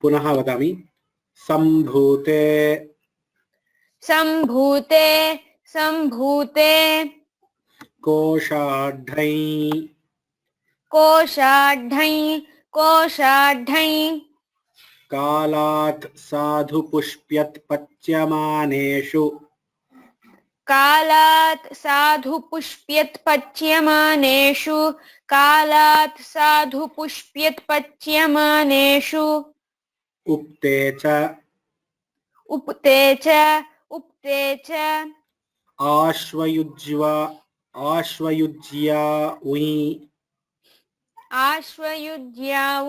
पुनः वदामि सम्भूते सम्भूते सम्भूते कोशाढ्यै कोशाढ्यै कोशाढ्यै कालात् साधु पुष्प्यत्पच्यमानेषु कालात् साधु पुष्प्यत्पच्यमानेषु कालात् साधु पुष्प्यत्पच्यमानेषु उक्ते च उपते च आश्वयुज्या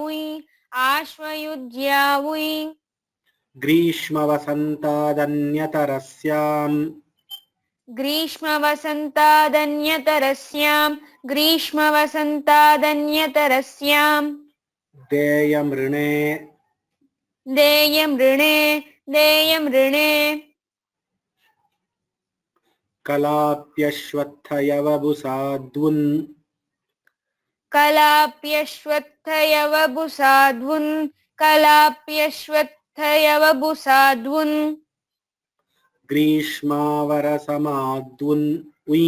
उई आश्वयुज्यावुई ग्रीष्मवसन्तादन्यतरस्याम् ग्रीष्मवसन्तादन्यतरस्याम् देयमृणे देयमृणे कलाप्यश्वत्थयवबुसाद्वुन् कलाप्यश्वत्थयवबुसाद्वुन् ग्रीष्मावरसमाद्वुन् उई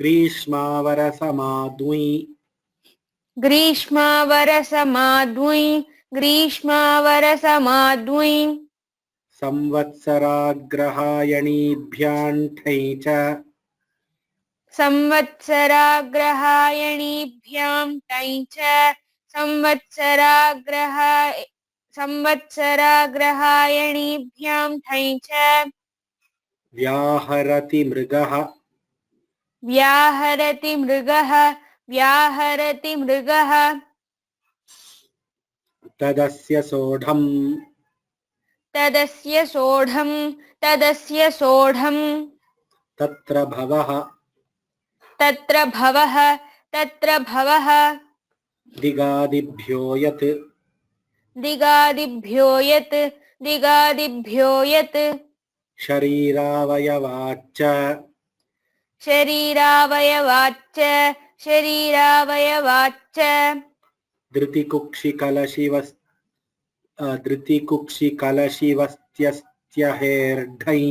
ग्रीष्मावरसमाद्वुई संवत्सराग्रहायणीभ्याण्ठै च संवत्सराग्रहायणीभ्यां टै च संवत्सराग्रहायणीभ्यां ठै च व्याहरति मृगः व्याहरति मृगः तदस्य सोढम् तत्र भवः तत्र भवः दिगादिभ्यो दिगादिभ्यो यत् शरीरावयवाच्च शरीरावयवाच्च धृतिकुक्षिकलशिवस्त्यहेर्ढै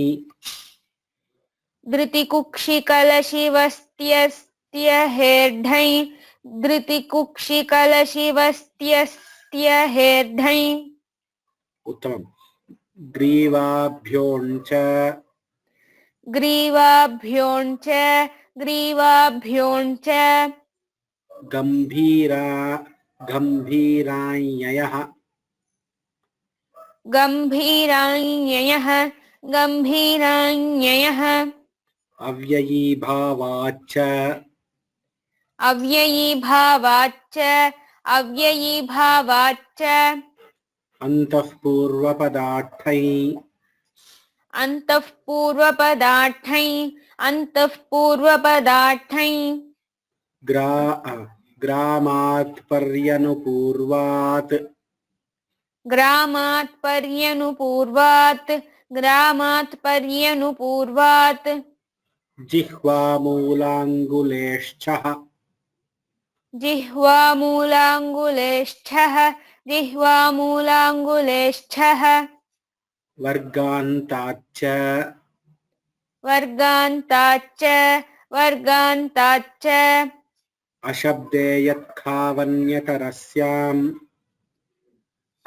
धृतिकुक्षिकलशिवस्त्यहेर्ढै उत्तमम् ग्रीवाभ्योञ्च ग्रीवाभ्योञ्च गम्भीराञ्ययः गम्भीराञ्ययः अव्ययीभावाच्च अव्ययीभावाच्च अन्तःपूर्वपदार्थै अन्तःपूर्वपदार्थै ग्रामात्पर्यनुपूर्वात् ग्रामात्पर्यनुपूर्वात् जिह्वामूलाङ्गुलेष्ठः जिह्वामूलाङ्गुलेष्ठः वर्गान्ताच्च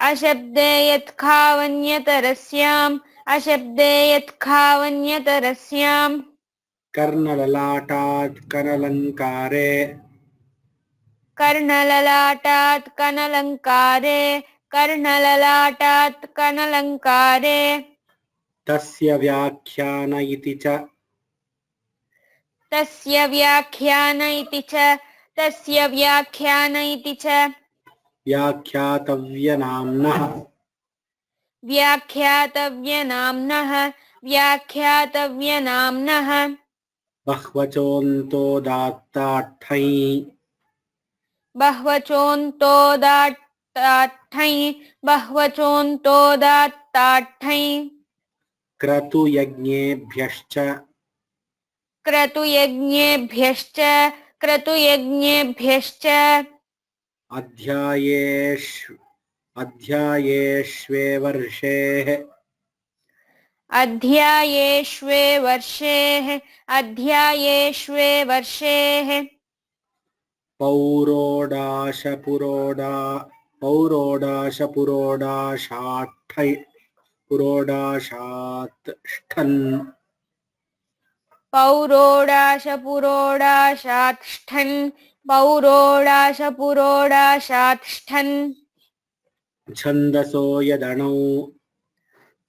अशब्दे यत्खावन्यतरस्याम् कर्णललाटात् कनलङ्कारे तस्य व्याख्यान इति च व्याख्यातव्यनाम्नः बह्वचोन्तोदात्ताठै बह्वचोन्तोदात्ताठै क्रतुयज्ञेभ्यश्च क्रतुयज्ञेभ्यश्च अध्यायेष्वभिधीयते अध्यायेष्वेवर्षेः अध्यायेष्वे वर्षेः अध्यायेष्वे वर्षेः पुरोडाशपुरोडाशाठ्ठन् पौरोडाशपुरोडाशात्ष्ठन् पौरोडाशपुरोडाशात्ष्ठन् छन्दसो यदणौ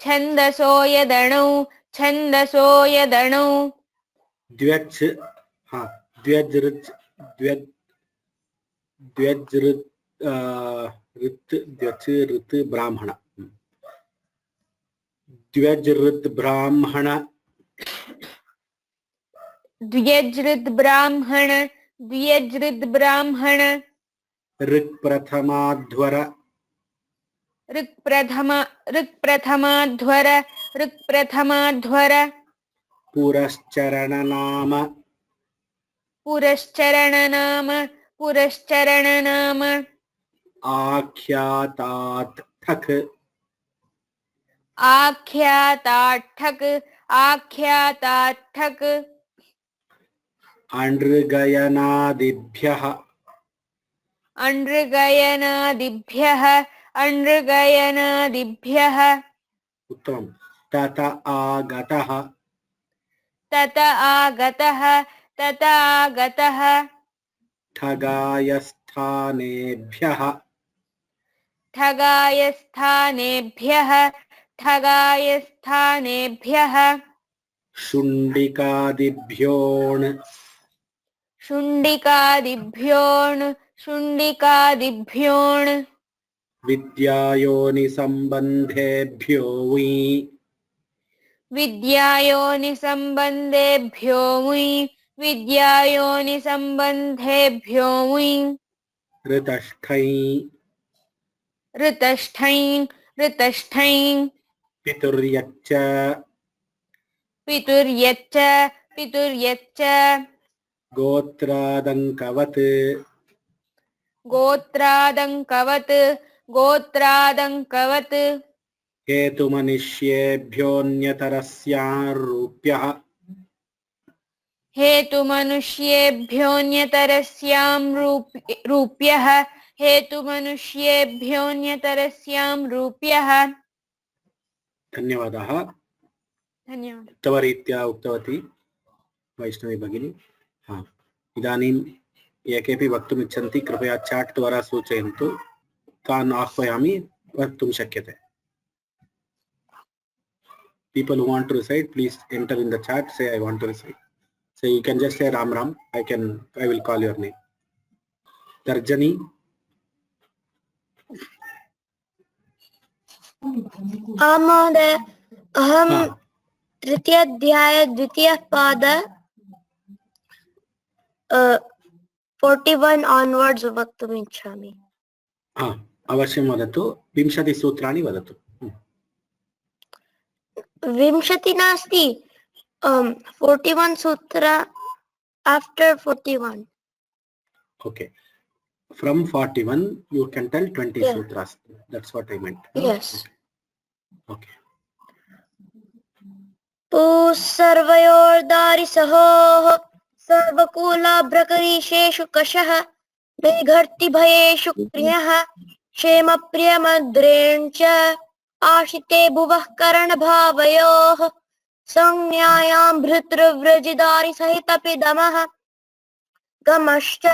छन्दसो यदणौ छन्दसो यदणौ द्व्यच् हाँ द्व्यज्ऋत् द्व्यज् द्व्यज्ऋत् ऋत् द्व्यच् ऋत् ब्राह्मण द्व्यज्ऋत् ब्राह्मण द्व्यज्ऋत् ब्राह्मण द्व्यज्ऋत् ब्राह्मण ऋक्प्रथमाध्वर ऋक्प्रथमाध्वर ऋक्प्रथमाध्वर पुरश्चरणनाम पुरश्चरणनाम पुरश्चरणनाम आख्यातात् ठक् आख्याताट्ठक् आख्याताट्ठक् अनृगयनादिभ्यः अनृगयनादिभ्यः अनृगयनादिभ्यः उत्तमं तत आगतः तत आगतः तत आगतः ठगायस्थानेभ्यः ठगायस्थानेभ्यः ठगायस्थानेभ्यः शुण्डिकादिभ्योऽण् शुण्डिकादिभ्योऽण् शुण्डिकादिभ्योऽण् विद्यायोनिसम्बन्धेभ्यो वि विद्यायोनिसम्बन्धेभ्यो वि विद्यायोनिसम्बन्धेभ्यो वि ऋतष्ठै ऋतष्ठैं ऋतष्ठैं पितुर्यच्च पितुर्यच्च पितुर्यच्च गोत्रादङ्कवत् गोत्रादङ्कवत् गोत्रादङ्कवत् हेतुमनुष्येभ्योऽन्यतरस्यारूप्यः हेतुमनुष्येभ्योऽन्यतरस्यां रूप्यः हेतुमनुष्येभ्योऽन्यतरस्यां रूप्यः धन्यवादः धन्यवादः उत्तमरीत्या उक्तवती वैष्णवी भगिनी हाँ इदानीं ये केऽपि वक्तुम् इच्छन्ति कृपया चाट् द्वारा सूचयन्तु तान् आह्वयामि वक्तुं शक्यते people who want to recite please enter in the chat say I want to recite so you can just say Ram Ram I will call your name Tarjani महोदय अहं तृतीयाध्याय द्वितीयः पाद 41 onwards वक्तुम् इच्छामि अवश्यं वदतु 20 सूत्राणि वदतु 20 नास्ति 41 सूत्र after 41 okay from 41 you can tell 20 sutras that's what I meant yes okay सर्वयोर्दारिसहोः सर्वकुलाभ्रकरीशेषु कषः मेघर्ति भयेषु प्रियः क्षेमप्रियमद्रेण च आशिते भुवः करणभावयोः संज्ञायां भृतृव्रजिदारिसहितपिदमः गमश्च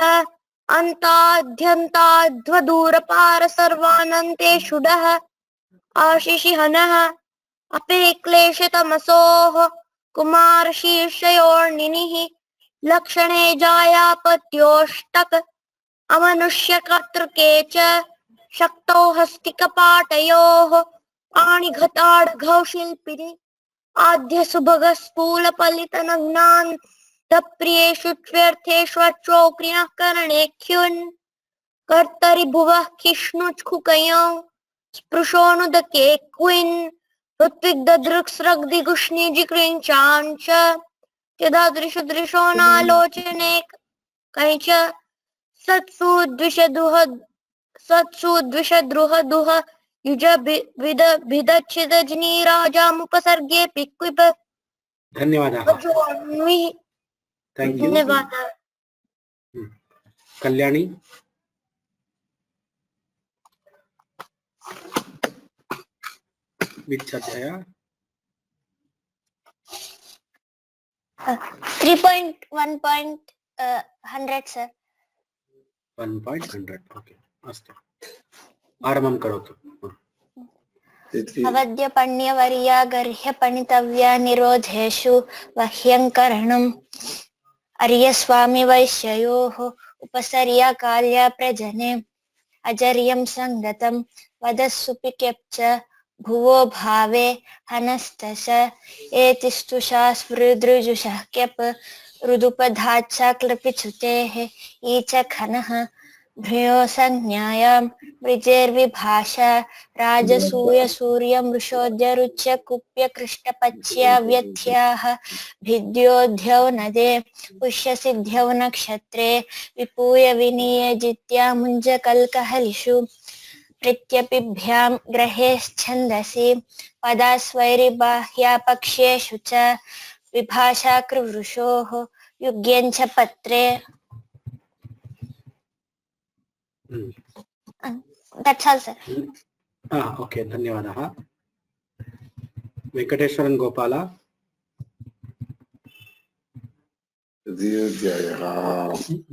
अन्ताद्यन्ताध्वदूरपार सर्वानन्ते षुडः आशिषिहनः अपे क्लेशतमसोः कुमारशीर्षयोर्निनिः लक्षणे जायापत्योष्टक अमनुष्यकर्तृके च शक्तौ हस्तिकपाटयोः पाणिघटाढघौशिल्पिनि आद्यसुभगस्फूलपलितनग्नान् दप्रियेषु त्व्यर्थेष्वच्चोक्रिणः करणेख्युन् कर्तरि भुवः खिष्णुच्छुकयो स्पृशोऽनुदके क्विन् ऋत्विग्ददृक्स्रग्दिगुष्णिजिकृञ्चाञ्च यदादृशदृशो नालोचने कैच सत्सु द्विषदुह स्वत्सु द्विषद्रुह दुह युज विद विदच्छिदजनी राजामुपसर्गे पिक्विप धन्यवादः। Thank you. धन्यवादः। कल्याणी which अध्याय? 3.1.100 सर। 1.100 ओके अस्तु आरम्भं करोतु। अवद्यपण्यवर्या गर्ह्यपणितव्या निरोधेषु वह्यङ्करणम् अर्यस्वामि वैश्ययोः उपसर्या काल्या प्रजने अजर्यं सङ्गतं वदस्सुपिकेप्च भुवो भावे हनस्तश एतिस्तुषा स्मृदृजुषः केप रुदुपधाच्चा क्लपिचुतेः ईच खनः भ्रियो संज्ञायां मृजेर्विभाषा राजसूय सूर्यमृषोद्य रुच्य कुप्य कृष्टपच्या व्यथ्याः भिद्योध्यौ नदे पुष्यसिद्ध्यौ नक्षत्रे विपूय विनियजित्या मुञ्जकल्कहलिषु प्रत्यपिभ्यां ग्रहेश्छन्दसि पदास्वैरिबाह्यापक्ष्येषु च विभाषा कृवृषोः युग्यञ्च पत्रे। That's all, sir. ओके धन्यवादः। वेंकटेश्वरन गोपाल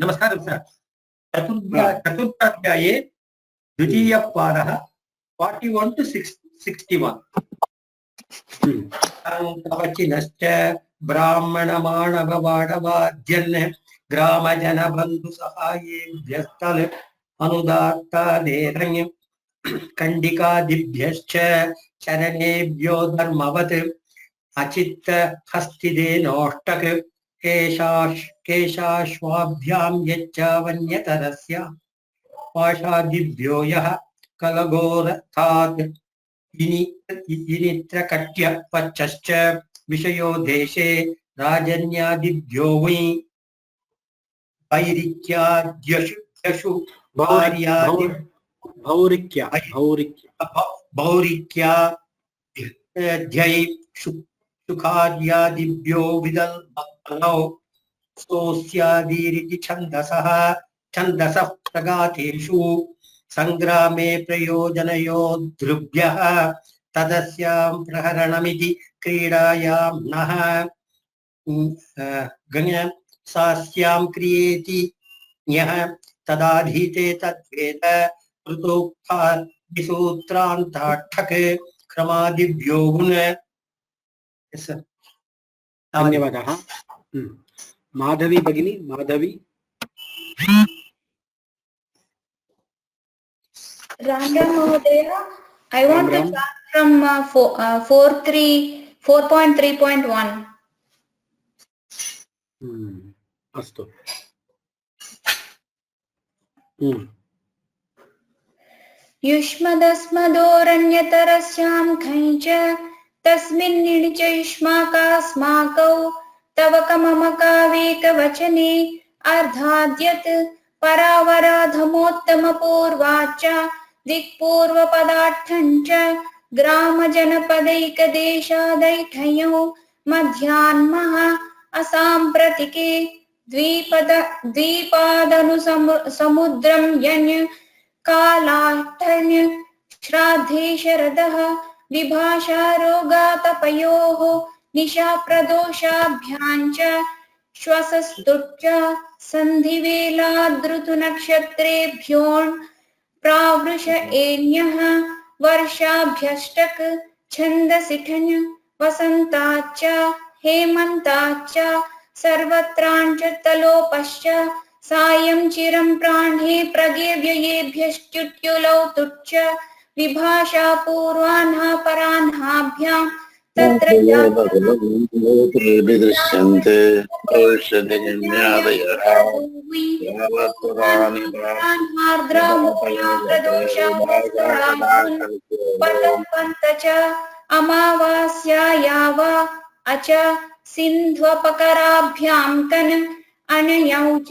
नमस्कारं सर। चतुर्थाध्याये द्वितीयः पादः 41 to 61 कवचिनश्च ब्राह्मणमाणववाडवाद्यन् ग्रामजनबन्धुसहायेभ्यस्तल अनुदात्तादेरण्य कण्डिकादिभ्यश्च चरणेभ्यो धर्मवत् अचित्त हस्तिदेनोष्टक केशाश्वाभ्यां यच्चावन्यतरस्य पाशादिभ्यो यः कलगोरथाद् इनित्रकट्य पच्चश्च विषयो देशे राजन्यादिभ्यो वै वैरिक्याद्यशु भौरिक्याध्यै सुखाद्यादिभ्यो विदल्भनौ स्तोस्यादिरिति छन्दसः प्रगातेषु संग्रामे प्रयोजनयो ध्रुभ्यः तदस्यां प्रहरणमिति क्रीडायां नः सास्यां क्रियेति यः तदाधीते तद्वेद ऋतोक्ता विसूत्रान्ताठक क्रमादिभ्यो गुण। धन्यवादः। माधवी भगिनी Madhavi Ram Mahodaya, I want to start from 4.3.1. अस्तु। युष्मदस्मदोरण्यतरस्यां खञ्च तस्मिन्निच युष्माकास्माकौ तव कममकावेकवचने अर्धाद्यत् परावराधमोत्तमपूर्वाच्च दिक्पूर्वपदार्थञ्च ग्रामजनपदैकदेशादैठयो मध्याह्नः असाम्प्रतिके द्विपादनुसमुद्रं यन् कालाटन्य श्राद्धे शरदः विभाषारोगातपयोः निशाप्रदोषाभ्याञ्च श्वसस्तुच्च सन्धिवेलादृतुनक्षत्रेभ्योऽन् प्रावृष एन्यः वर्षाभ्यष्टक छन्दसिठन् वसन्ताच्च हेमन्ताच्च सर्वत्राञ्च तलोपश्च सायं चिरं प्राणे प्रगेव्ययेभ्यश्च्युत्युलौ तुच्च विभाषा पूर्वाह्नः पराह्नाभ्यां तत्र दृश्यन्ते पतन्पन्त च अमावास्यायाव अच सिन्ध्वपकराभ्यां तन् अनयौ च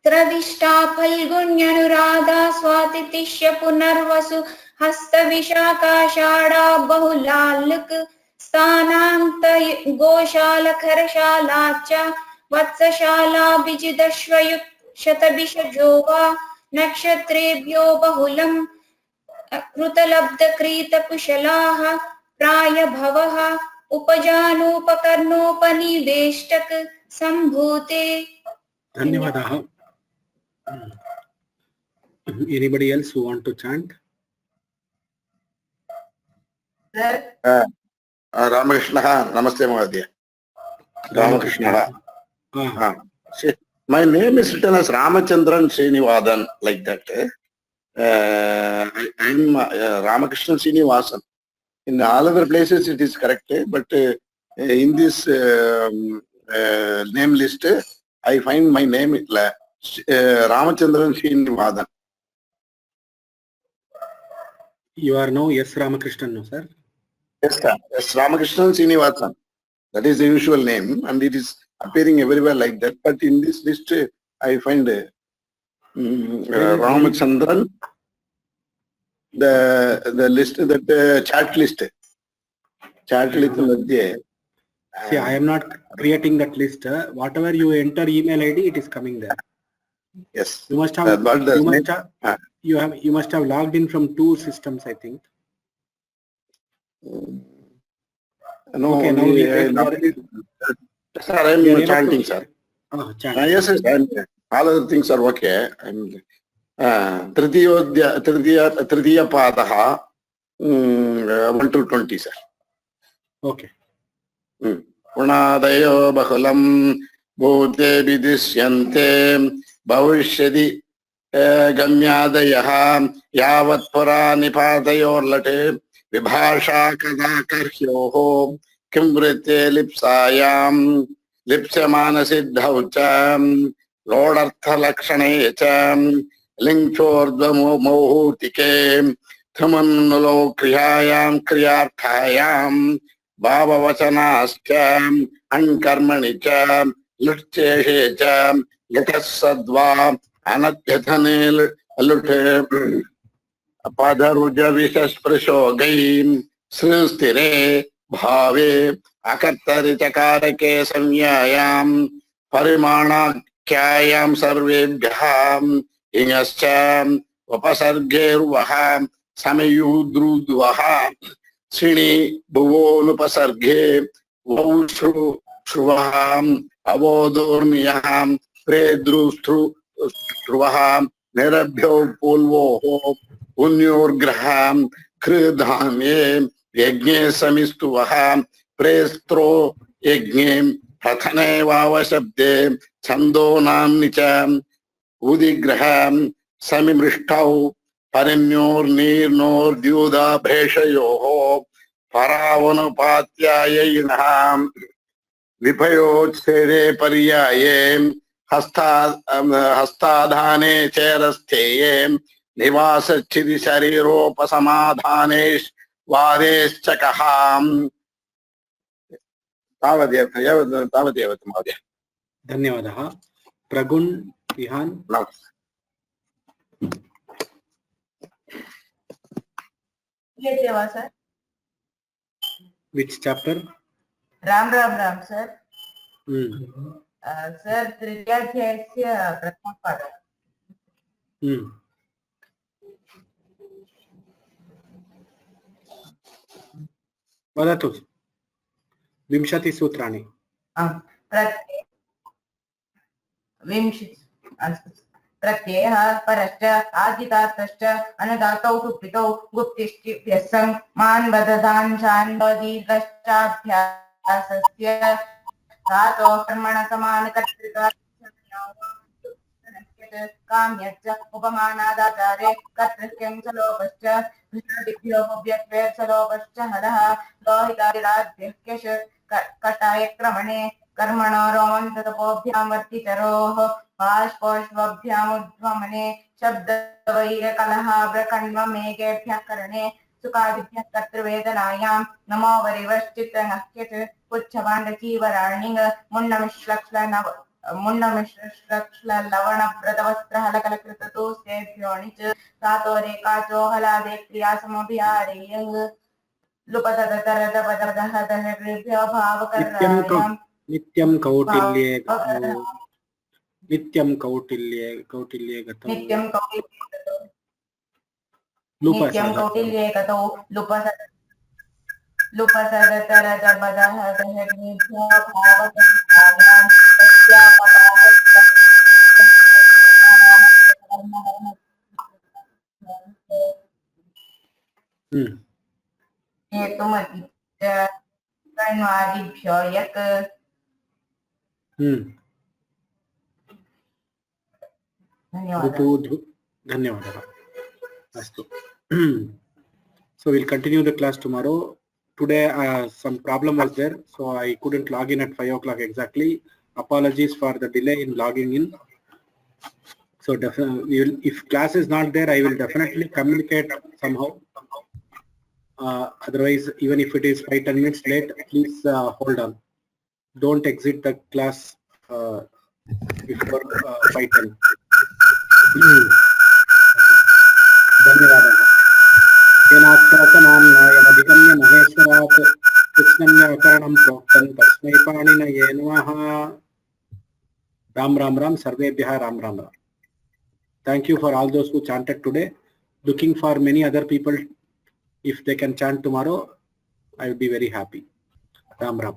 त्रदिष्टा फल्गुन्यनुराधा स्वातिथिश्य पुनर्वसु हस्तविशाखाषाढा बहुलालुक स्थानान्त गोशाला खरशाला च वत्सशाला बिजिदश्वयुक् शतभिषजो वा नक्षत्रेभ्यो बहुलम् कृतलब्धकृतकुशलाः प्रायभवः उपजानोपकर्णोपनिवेष्टक सम्भूते। धन्यवादाः. Anybody else who want to chant? Ramakrishna, Namaste Mahadaya. Ramakrishna. My name is written as Ramachandran Srinivasan, like that. I'm Ramakrishna Srinivasan. In all other places it is correct, but in this name list, I find my name Ramachandran Srinivasan. You are now S. Ramakrishnan, no, sir? Yes, sir. Yes, Ramakrishnan Srinivasan. That is the usual name, and it is appearing everywhere like that. But in this list, I find Ramachandran. The list, that chat list. Chat list. See, I am not creating that list. Whatever you enter email ID, it is coming there. Yes. You must have. You must have logged in from 2 systems, I think. No, okay, now sir, I am chanting, sir. Chanting. Yes, yes, all other things are okay. Tritiya Padaha, 1 to 20, sir. Okay. Punadayo Bahulam Bhute Vidisyante Bhavishyadi Gamyadayaha Yavat Pura Nipadayor Late Vibhasha Kadakarhyoho Kimbrite Lipsayam Lipsamana Siddhaucham Lodartha Lakshanecham Lingchordva Mohutike Thamannulo Kriyayam Kriyarthayam Bhava Vachanascham Ankarmanicham Lutcheshecham Litasadva Anatyathane Lute Padaruja Vishasprashogaim Sristire Bhave Akartari Chakarake Samyayam Parimana Kyayam Sarvebhyam Inyascham Vapasargervaham Samayudrudvaham Srini Bhuvonupasarge Vaushru Shruvaham Avodorniyaham Predrustru Shruvaham Nerabhyo Pulvoho Unyorgraham Kridhamye Yajne Samistuvaham Prestro Yajne Prathane Vavashabde Chandonam Nicham Udigraham Samimrishtau Parinyor Nirnor Dyuda Bheshayoho Paravanapatyayinaham Vipayot Pariyayem Hastadhane Cherastheyem Nivasa Chidi Shariropasamadhanesh Vades Chakaham Tavadevat Madhya. Dhanyavadaha. Pragun Vihan. Yes, Deva, sir. Which chapter? Ram, sir. Sir, Tridhyadhyayasya Prathama Pada. वदतु विंशति सूत्राणि प्रत्ययः परश्च आदितातश्च अनुदातौ सुप्रितौ गुप्तिष्ठिभ्यस्सं मान वददाञ्चान् दीर्घश्चाभ्यासस्य धातो कर्मण समानकर्तृका काम्यश्च उपमानादाचारे कर्तृक्यं च लोपश्च भृतिभ्यो व्यक्तेर् च लोपश्च हरः लोहितादिराद्यक्यश कटाय क्रमणे कर्मणो रोमन्ततपोभ्यां वर्तिचरोः बाष्पोष्वभ्यामुद्वमने शब्दवैरकलहाव्रकण्वमेकेभ्यः करणे सुखादिभ्यः कर्तृवेदनायां नमो वरिवश्चित्तनह्यच पुच्छभाण्डचीवराणिङ् मुन्नमिश्लक्ष्ल मुण्डमिश्रश्लवणव्रतवस्त्रहलकलकृततो सेभ्यो णिच सातो रेकाचो हलादे क्रियासमभिहारेयङ् लुपतदतरदपददहदहृभ्यो भावकर्रायाम् नित्यं कौटिल्ये नित्यं कौटिल्ये गतौ नित्यं कौटिल्येगतो लुपसः लुपसदतरदपदहदहृभ्यो भावकर्रायाम् हेतुमतिभ्यो यक् धन्यवादः अस्तु so we'll continue the class tomorrow. Today some problem was there, so I couldn't log in at 5 o'clock exactly. Apologies for the delay in logging in. So definitely, if class is not there, I will definitely communicate somehow. Otherwise, even if it is 5-10 minutes late, please hold on. Don't exit the class before 5:10. धन्यवादः. येनात्मकमाम्नायमधिगम्य महेश्वरात् कृष्णम्यवकरणं प्रोक्तं तस्मै पाणिनये नमः. Ram Ram Ram, Sarvebhyah Ram Ram Ram. Thank you for all those who chanted today. Looking for many other people. If they can chant tomorrow, I will be very happy. Ram Ram.